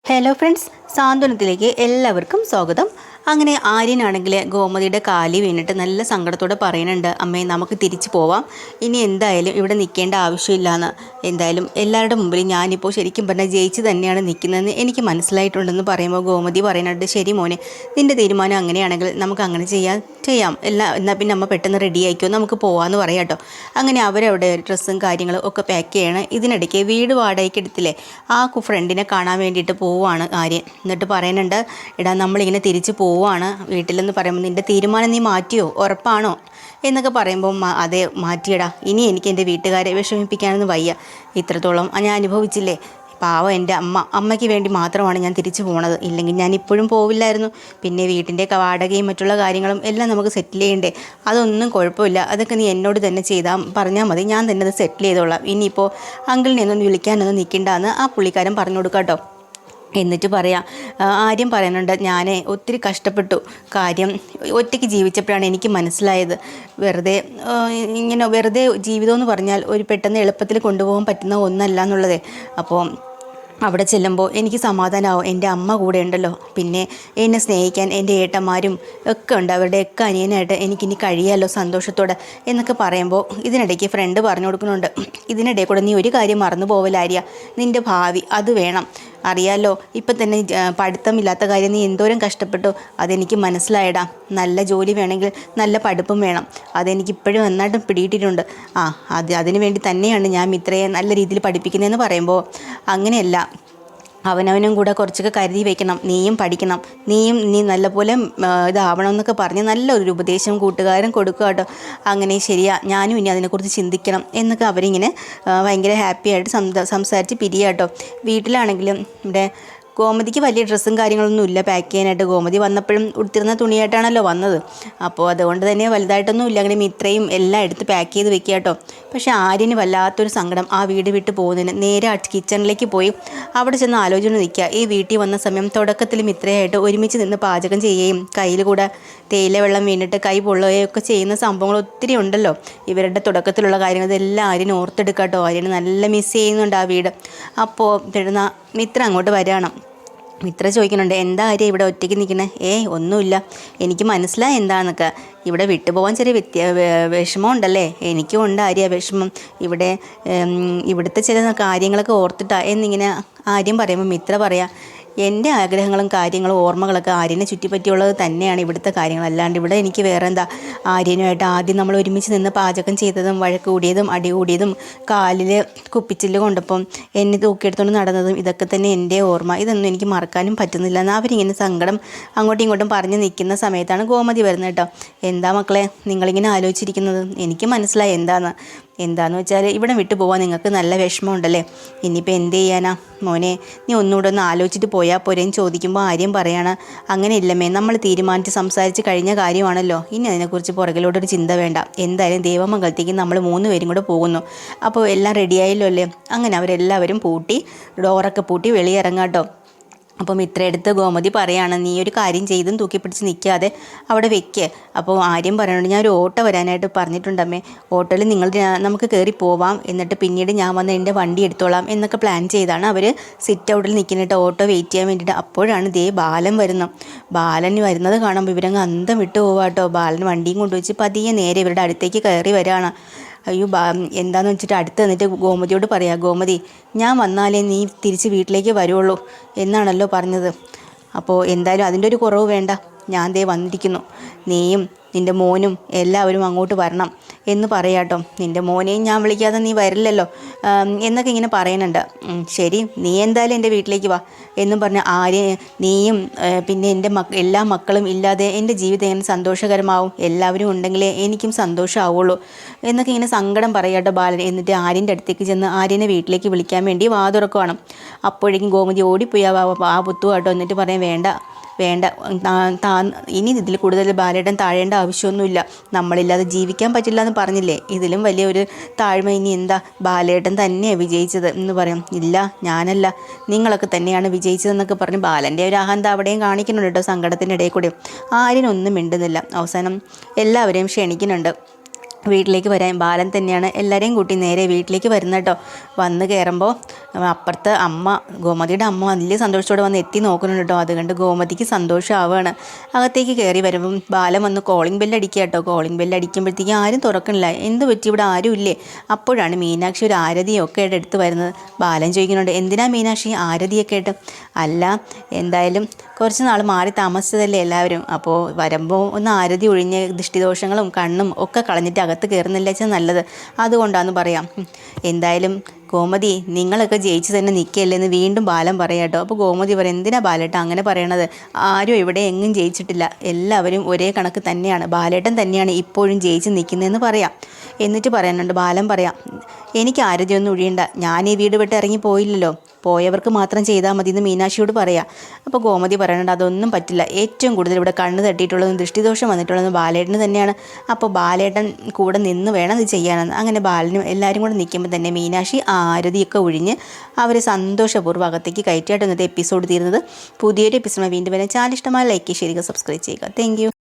Hello friends, സാന്ത്വനത്തിലേക്ക് എല്ലാവർക്കും സ്വാഗതം. അങ്ങനെ ആര്യനാണെങ്കിൽ ഗോമതിയുടെ കാലി വീണിട്ട് നല്ല സങ്കടത്തോടെ പറയുന്നുണ്ട്, അമ്മേ നമുക്ക് തിരിച്ചു പോവാം, ഇനി എന്തായാലും ഇവിടെ നിൽക്കേണ്ട ആവശ്യമില്ലാന്ന്. എന്തായാലും എല്ലാവരുടെ മുമ്പിൽ ഞാനിപ്പോൾ ശരിക്കും പറഞ്ഞാൽ ജയിച്ച് തന്നെയാണ് നിൽക്കുന്നതെന്ന് എനിക്ക് മനസ്സിലായിട്ടുണ്ടെന്ന് പറയുമ്പോൾ ഗോമതി പറയുന്നുണ്ട്, ശരി മോനെ, നിൻ്റെ തീരുമാനം അങ്ങനെയാണെങ്കിൽ നമുക്ക് അങ്ങനെ ചെയ്യാം എന്നാൽ പിന്നെ അമ്മ പെട്ടെന്ന് റെഡി ആയിക്കോ, നമുക്ക് പോവാമെന്ന് പറയാം കേട്ടോ. അങ്ങനെ അവരവിടെ ഡ്രസ്സും കാര്യങ്ങളും ഒക്കെ പാക്ക് ചെയ്യണം. ഇതിനിടയ്ക്ക് വീട് വാടകയ്ക്ക് എടുത്തില്ലേ, ആ ഫ്രണ്ടിനെ കാണാൻ വേണ്ടിയിട്ട് പോവുകയാണ് ആര്യൻ. എന്നിട്ട് പറയുന്നുണ്ട്, എടാ നമ്മളിങ്ങനെ തിരിച്ച് പോവുകയാണ് വീട്ടിലെന്ന് പറയുമ്പോൾ നിൻ്റെ തീരുമാനം നീ മാറ്റിയോ, ഉറപ്പാണോ എന്നൊക്കെ പറയുമ്പോൾ അതെ മാറ്റിയടാ, ഇനി എനിക്ക് എൻ്റെ വീട്ടുകാരെ വിഷമിപ്പിക്കാനൊന്നും വയ്യ, ഇത്രത്തോളം ഞാൻ അനുഭവിച്ചില്ലേ, പാവം എൻ്റെ അമ്മയ്ക്ക് വേണ്ടി മാത്രമാണ് ഞാൻ തിരിച്ചു പോണത്, ഇല്ലെങ്കിൽ ഞാൻ ഇപ്പോഴും പോവില്ലായിരുന്നു. പിന്നെ വീട്ടിൻ്റെ വാടകയും മറ്റുള്ള കാര്യങ്ങളും എല്ലാം നമുക്ക് സെറ്റിൽ ചെയ്യണ്ടേ, അതൊന്നും കുഴപ്പമില്ല, അതൊക്കെ നീ എന്നോട് തന്നെ പറഞ്ഞാൽ മതി, ഞാൻ തന്നെ അത് സെറ്റിൽ ചെയ്തോളാം, ഇനിയിപ്പോൾ അങ്കിളിനെ ഒന്നും വിളിക്കാനൊന്നും നിൽക്കണ്ടെന്ന് ആ പുള്ളിക്കാരൻ പറഞ്ഞു കൊടുക്കാം കേട്ടോ. എന്നിട്ട് പറയാം, ആര്യം പറയുന്നുണ്ട്, ഞാൻ ഒത്തിരി കഷ്ടപ്പെട്ടു, കാര്യം ഒറ്റയ്ക്ക് ജീവിച്ചപ്പോഴാണ് എനിക്ക് മനസ്സിലായത്, വെറുതെ ജീവിതം എന്ന് പറഞ്ഞാൽ ഒരു പെട്ടെന്ന് എളുപ്പത്തിൽ കൊണ്ടുപോകാൻ പറ്റുന്ന ഒന്നല്ല എന്നുള്ളത്. അപ്പോൾ അവിടെ ചെല്ലുമ്പോൾ എനിക്ക് സമാധാനമാവും, എൻ്റെ അമ്മ കൂടെ ഉണ്ടല്ലോ, പിന്നെ എന്നെ സ്നേഹിക്കാൻ എൻ്റെ ഏട്ടന്മാരും ഒക്കെ ഉണ്ട്, അവരുടെയൊക്കെ അനിയനായിട്ട് എനിക്കിനി കഴിയാമല്ലോ സന്തോഷത്തോടെ എന്നൊക്കെ പറയുമ്പോൾ ഇതിനിടയ്ക്ക് ഫ്രണ്ട് പറഞ്ഞു കൊടുക്കുന്നുണ്ട്, ഇതിനിടയിൽ കൂടെ നീ ഒരു കാര്യം മറന്നു പോവലാര്യ, നിൻ്റെ ഭാവി അത് വേണം, അറിയാലോ ഇപ്പം തന്നെ പഠിത്തമില്ലാത്ത കാര്യം നീ എന്തോരം കഷ്ടപ്പെട്ടു, അതെനിക്ക് മനസ്സിലായടാ, നല്ല ജോലി വേണമെങ്കിൽ നല്ല പഠിപ്പും വേണം, അതെനിക്ക് ഇപ്പോഴും നന്നായിട്ടും പിടിയിട്ടിട്ടുണ്ട്, അതിനു വേണ്ടി തന്നെയാണ് ഞാൻ ഇത്രയും നല്ല രീതിയിൽ പഠിപ്പിക്കുന്നതെന്ന് പറയുമ്പോൾ അങ്ങനെയല്ല, അവനവനും കൂടെ കുറച്ചൊക്കെ കരുതി വയ്ക്കണം, നീയും പഠിക്കണം, നീ നല്ലപോലെ ഇതാവണം എന്നൊക്കെ പറഞ്ഞ് നല്ലൊരു ഉപദേശം കൂട്ടുകാരൻ കൊടുക്കുക കേട്ടോ. അങ്ങനെ ശരിയാ, ഞാനും ഇനി അതിനെക്കുറിച്ച് ചിന്തിക്കണം എന്നൊക്കെ അവരിങ്ങനെ ഭയങ്കര ഹാപ്പി ആയിട്ട് സംസാരിച്ച് പിരിയാ കേട്ടോ. വീട്ടിലാണെങ്കിലും ഇവിടെ ഗോമതിക്ക് വലിയ ഡ്രസ്സും കാര്യങ്ങളൊന്നും ഇല്ല പാക്ക് ചെയ്യാനായിട്ട്, ഗോമതി വന്നപ്പോഴും ഉടുത്തിരുന്ന തുണിയായിട്ടാണല്ലോ വന്നത്, അപ്പോൾ അതുകൊണ്ട് തന്നെ വലുതായിട്ടൊന്നും ഇല്ല, അങ്ങനെ ഇത്രയും എല്ലാം എടുത്ത് പാക്ക് ചെയ്ത് വെക്കുക കേട്ടോ. പക്ഷേ ആര്യന് വല്ലാത്തൊരു സങ്കടം, ആ വീട് വിട്ട് പോകുന്നതിന് നേരെ കിച്ചണിലേക്ക് പോയി അവിടെ ചെന്ന് ആലോചന നിൽക്കുക. ഈ വീട്ടിൽ വന്ന സമയം തുടക്കത്തിൽ മിത്രയായിട്ട് ഒരുമിച്ച് നിന്ന് പാചകം ചെയ്യുകയും കയ്യിൽ കൂടെ തേയില വെള്ളം വീണിട്ട് കൈ പൊള്ളുകയൊക്കെ ചെയ്യുന്ന സംഭവങ്ങൾ ഒത്തിരി ഉണ്ടല്ലോ, ഇവരുടെ തുടക്കത്തിലുള്ള കാര്യങ്ങൾ ഇതെല്ലാം ആര്യന് ഓർത്തെടുക്കുക കേട്ടോ. ആര്യന് നല്ല മിസ് ചെയ്യുന്നുണ്ട് ആ വീട്. അപ്പോൾ മിത്ര അങ്ങോട്ട് വരികയാണ്. മിത്ര ചോദിക്കുന്നുണ്ട്, എന്താ ആര്യ ഇവിടെ ഒറ്റയ്ക്ക് നിൽക്കണേ? ഒന്നുമില്ല, എനിക്ക് മനസ്സിലായി എന്താണെന്നൊക്കെ, ഇവിടെ വിട്ടുപോകാൻ ചെറിയ വിഷമം ഉണ്ടല്ലേ, എനിക്കും ഉണ്ട് ആര്യ വിഷമം, ഇവിടുത്തെ ചില കാര്യങ്ങളൊക്കെ ഓർത്തിട്ടാ എന്നിങ്ങനെ ആര്യം പറയുമ്പോൾ മിത്ര പറയാം, എൻ്റെ ആഗ്രഹങ്ങളും കാര്യങ്ങളും ഓർമ്മകളൊക്കെ ആര്യനെ ചുറ്റിപ്പറ്റിയുള്ളത് തന്നെയാണ് ഇവിടുത്തെ കാര്യങ്ങൾ, അല്ലാണ്ട് ഇവിടെ എനിക്ക് വേറെ എന്താ. ആര്യനുമായിട്ട് ആദ്യം നമ്മൾ ഒരുമിച്ച് നിന്ന് പാചകം ചെയ്തതും വഴക്ക് കൂടിയതും അടി കൂടിയതും കാലിൽ കുപ്പിച്ചില്ല് കൊണ്ടപ്പം എന്നെ തൂക്കിയെടുത്തുകൊണ്ട് നടന്നതും ഇതൊക്കെ തന്നെ എൻ്റെ ഓർമ്മ, ഇതൊന്നും എനിക്ക് മറക്കാനും പറ്റുന്നില്ല എന്ന് അവരിങ്ങനെ സങ്കടം അങ്ങോട്ടും ഇങ്ങോട്ടും പറഞ്ഞ് നിൽക്കുന്ന സമയത്താണ് ഗോമതി വരുന്നത് കേട്ടോ. എന്താ മക്കളെ നിങ്ങളിങ്ങനെ ആലോചിച്ചിരിക്കുന്നത്, എനിക്ക് മനസ്സിലായി എന്താന്ന് വെച്ചാൽ ഇവിടെ വിട്ടു പോകാൻ നിങ്ങൾക്ക് നല്ല വിഷമമുണ്ടല്ലേ, ഇനിയിപ്പോൾ എന്ത് ചെയ്യാനാ മോനെ, നീ ഒന്നുകൂടെ ഒന്ന് ആലോചിച്ചിട്ട് പോയാൽ പോരേന്ന് ചോദിക്കുമ്പോൾ ആര്യം പറയാണ്, അങ്ങനെ ഇല്ലമ്മേ, നമ്മൾ തീരുമാനിച്ച് സംസാരിച്ച് കഴിഞ്ഞ കാര്യമാണല്ലോ, ഇനി അതിനെക്കുറിച്ച് പുറകിലോട്ടൊരു ചിന്ത വേണ്ട, എന്തായാലും ദേവമംഗലത്തേക്ക് നമ്മൾ 3 പേരും കൂടെ പോകുന്നു, അപ്പോൾ എല്ലാം റെഡിയായല്ലോ അല്ലേ. അങ്ങനെ അവരെല്ലാവരും ഡോറൊക്കെ പൂട്ടി വെളിയിറങ്ങാട്ടോ. അപ്പം ഇത്രയെടുത്ത് ഗോമതി പറയാണ്, നീ ഒരു കാര്യം ചെയ്തും തൂക്കിപ്പിടിച്ച് നിൽക്കാതെ അവിടെ വെക്ക്. അപ്പോൾ ആര്യം പറയുന്നുണ്ട്, ഞാൻ ഒരു ഓട്ടോ വരാനായിട്ട് പറഞ്ഞിട്ടുണ്ടമ്മേ, ഓട്ടോയിൽ നമുക്ക് കയറി പോവാം, എന്നിട്ട് പിന്നീട് ഞാൻ വന്ന് എൻ്റെ വണ്ടി എടുത്തോളാം എന്നൊക്കെ പ്ലാൻ ചെയ്താണ് അവർ സിറ്റ് ഔട്ടിൽ നിൽക്കുന്നിട്ട് ഓട്ടോ വെയിറ്റ് ചെയ്യാൻ വേണ്ടിയിട്ട്. അപ്പോഴാണ് ബാലൻ വരുന്നത് കാണുമ്പോൾ ഇവരങ്ങ് അന്തം വിട്ടു പോവാട്ടോ. ബാലൻ വണ്ടിയും കൊണ്ടുവച്ച് പതിയെ നേരെ ഇവരുടെ അടുത്തേക്ക് കയറി വരികയാണ്. അയ്യോ എന്താണെന്ന് വെച്ചിട്ട് അടുത്ത് നിന്നിട്ട് ഗോമതിയോട് പറയാം, ഗോമതി ഞാൻ വന്നാലേ നീ തിരിച്ച് വീട്ടിലേക്ക് വരുള്ളൂ എന്നാണല്ലോ പറഞ്ഞത്, അപ്പോൾ എന്തായാലും അതിൻ്റെ ഒരു കുറവ് വേണ്ട, ഞാൻ വന്നിരിക്കുന്നു, നീയും നിൻ്റെ മോനും എല്ലാവരും അങ്ങോട്ട് വരണം എന്ന് പറയാട്ടോ. നിൻ്റെ മോനെയും ഞാൻ വിളിക്കാതെ നീ വരില്ലല്ലോ എന്നൊക്കെ ഇങ്ങനെ പറയുന്നുണ്ട്. ശരി, നീ എന്തായാലും എൻ്റെ വീട്ടിലേക്ക് വാ എന്നും പറഞ്ഞ് നീയും പിന്നെ എൻ്റെ എല്ലാ മക്കളും ഇല്ലാതെ എൻ്റെ ജീവിതം എങ്ങനെ സന്തോഷകരമാവും, എല്ലാവരും ഉണ്ടെങ്കിലേ എനിക്കും സന്തോഷമാവുള്ളൂ എന്നൊക്കെ ഇങ്ങനെ സങ്കടം പറയാട്ടോ ബാലൻ. എന്നിട്ട് ആര്യൻ്റെ അടുത്തേക്ക് ചെന്ന് ആര്യനെ വീട്ടിലേക്ക് വിളിക്കാൻ വേണ്ടി വാതുറക്കുവാണ്. അപ്പോഴേക്കും ഗോമതി ഓടിപ്പോയി ആ പുത്തു കേട്ടോ. എന്നിട്ട് പറയാൻ, വേണ്ട ഇനി ഇതിൽ കൂടുതൽ ബാലേട്ടൻ താഴേണ്ട ആവശ്യമൊന്നുമില്ല, നമ്മളില്ലാതെ ജീവിക്കാൻ പറ്റില്ല എന്ന് പറഞ്ഞില്ലേ, ഇതിലും വലിയൊരു താഴ്മ ഇനി എന്താ, ബാലേട്ടൻ തന്നെയാണ് വിജയിച്ചത് എന്ന് പറയും. ഇല്ല ഞാനല്ല, നിങ്ങളൊക്കെ തന്നെയാണ് വിജയിച്ചതെന്നൊക്കെ പറഞ്ഞ് ബാലൻ്റെ ഒരു അഹന്ത അവിടെയും കാണിക്കുന്നുണ്ട് കേട്ടോ. സങ്കടത്തിൻ്റെ ഇടയിൽ കൂടി ആര്യനൊന്നും മിണ്ടുന്നില്ല. അവസാനം എല്ലാവരെയും ക്ഷണിക്കുന്നുണ്ട്. വീട്ടിലേക്ക് വരാൻ ബാലൻ തന്നെയാണ് എല്ലാവരെയും കൂട്ടി നേരെ വീട്ടിലേക്ക് വരുന്നത് കേട്ടോ. വന്ന് കയറുമ്പോൾ അപ്പുറത്തെ അമ്മ ഗോമതിയുടെ അമ്മ വലിയ സന്തോഷത്തോടെ വന്ന് എത്തി നോക്കുന്നുണ്ട് കേട്ടോ. അത് കണ്ട് ഗോമതിക്ക് സന്തോഷമാവുകയാണ്. അകത്തേക്ക് കയറി വരുമ്പം ബാലൻ വന്ന് കോളിംഗ് ബെല്ലടിക്കുക കേട്ടോ. കോളിംഗ് ബെല്ലടിക്കുമ്പോഴത്തേക്കും ആരും തുറക്കണില്ല. എന്ത് പറ്റി, ഇവിടെ ആരും ഇല്ലേ? അപ്പോഴാണ് മീനാക്ഷി ഒരു ആരതിയൊക്കെ ആയിട്ട് എടുത്ത് വരുന്നത്. ബാലൻ ചോദിക്കുന്നുണ്ട്, എന്തിനാ മീനാക്ഷി ആരതിയൊക്കെ ആയിട്ട്? അല്ല, എന്തായാലും കുറച്ച് നാൾ മാറി താമസിച്ചതല്ലേ എല്ലാവരും, അപ്പോൾ വരുമ്പോൾ ഒന്ന് ആരതി ഒഴിഞ്ഞ് ദൃഷ്ടിദോഷങ്ങളും കണ്ണും ഒക്കെ കളഞ്ഞിട്ട് അകത്ത് കയറുന്നില്ല വെച്ചാൽ നല്ലത്, അതുകൊണ്ടാന്ന് പറയാം. എന്തായാലും ഗോമതി നിങ്ങളൊക്കെ ജയിച്ച് തന്നെ നിൽക്കുകയല്ലെന്ന് വീണ്ടും ബാലൻ പറയാം കേട്ടോ. അപ്പോൾ ഗോമതി പറയും, എന്തിനാ ബാലേട്ടൻ അങ്ങനെ പറയണത്? ആരും ഇവിടെ എങ്ങും ജയിച്ചിട്ടില്ല, എല്ലാവരും ഒരേ കണക്ക് തന്നെയാണ്, ബാലേട്ടൻ തന്നെയാണ് ഇപ്പോഴും ജയിച്ച് നിൽക്കുന്നതെന്ന് പറയാം. എന്നിട്ട് പറയാനുണ്ട്, ബാലൻ പറയാം, എനിക്ക് ആരതിയൊന്നും ഒഴിയണ്ട, ഞാൻ ഈ വീട് വിട്ട് ഇറങ്ങി പോയില്ലല്ലോ, പോയവർക്ക് മാത്രം ചെയ്താൽ മതി എന്ന് മീനാക്ഷിയോട് പറയാം. അപ്പോൾ ഗോമതി പറയുന്നുണ്ട്, അതൊന്നും പറ്റില്ല, ഏറ്റവും കൂടുതൽ ഇവിടെ കണ്ണ് തട്ടിയിട്ടുള്ളതും ദൃഷ്ടിദോഷം വന്നിട്ടുള്ളതും ബാലേട്ടന് തന്നെയാണ്, അപ്പോൾ ബാലേട്ടൻ കൂടെ നിന്ന് വേണം ഇത് ചെയ്യാനെന്ന്. അങ്ങനെ ബാലനും എല്ലാവരും കൂടെ നിൽക്കുമ്പോൾ തന്നെ മീനാക്ഷി ആരതിയൊക്കെ ഒഴിഞ്ഞ് അവർ സന്തോഷപൂർവ്വം അകത്തേക്ക് കയറ്റിയായിട്ട് ഇന്നത്തെ എപ്പിസോഡ് തീരുന്നത്. പുതിയൊരു എപ്പിസോഡ് വീണ്ടും വരെ. ചാനൽ ഇഷ്ടമായ ലൈക്ക് ചെയ്യുക, സബ്സ്ക്രൈബ് ചെയ്യുക. Thank you.